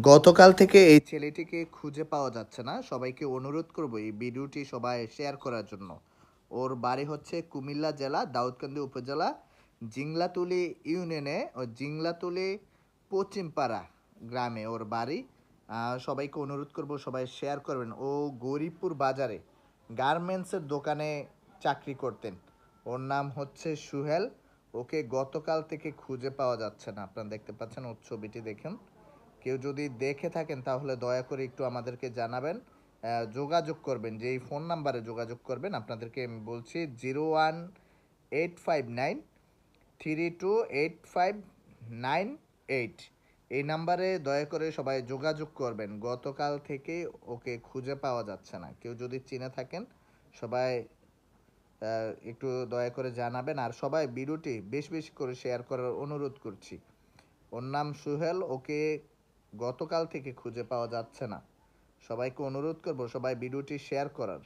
গতকাল থেকে এই ছেলেটিকে খুঁজে পাওয়া যাচ্ছে না। সবাইকে অনুরোধ করব এই ভিডিওটি সবাই শেয়ার করার জন্য। ওর বাড়ি হচ্ছে কুমিল্লা জেলা দাউদকান্দি উপজেলা জিংলাতুলি ইউনিয়নে ও জিংলাতুলি পশ্চিমপাড়া গ্রামে ওর বাড়ি। সবাইকে অনুরোধ করব সবাই শেয়ার করবেন। ও গরিবপুর বাজারে গার্মেন্টসের দোকানে চাকরি করতেন। ওর নাম হচ্ছে সুহেল। ওকে গতকাল থেকে খুঁজে পাওয়া যাচ্ছে না। আপনারা দেখতে পাচ্ছেন ওর ছবিটি দেখুন। কেউ যদি দেখে থাকেন তাহলে দয়া করে একটু আমাদেরকে জানাবেন। যোগাযোগ করবেন, যেই ফোন নাম্বারে যোগাযোগ করবেন আপনাদেরকে আমি বলছি 01-859-32-8598। এই নাম্বারে দয়া করে সবাই যোগাযোগ করবেন। গতকাল থেকে ওকে খুঁজে পাওয়া যাচ্ছে না। কেউ যদি চিনে থাকেন সবাই একটু দয়া করে জানাবেন। আর সবাই ভিডিওটি বেশি বেশি করে শেয়ার করার অনুরোধ করছি। ওর নাম সুহেল। ওকে গতকাল থেকে খুঁজে পাওয়া যাচ্ছে না। সবাইকে অনুরোধ করব সবাই ভিডিওটি শেয়ার করার।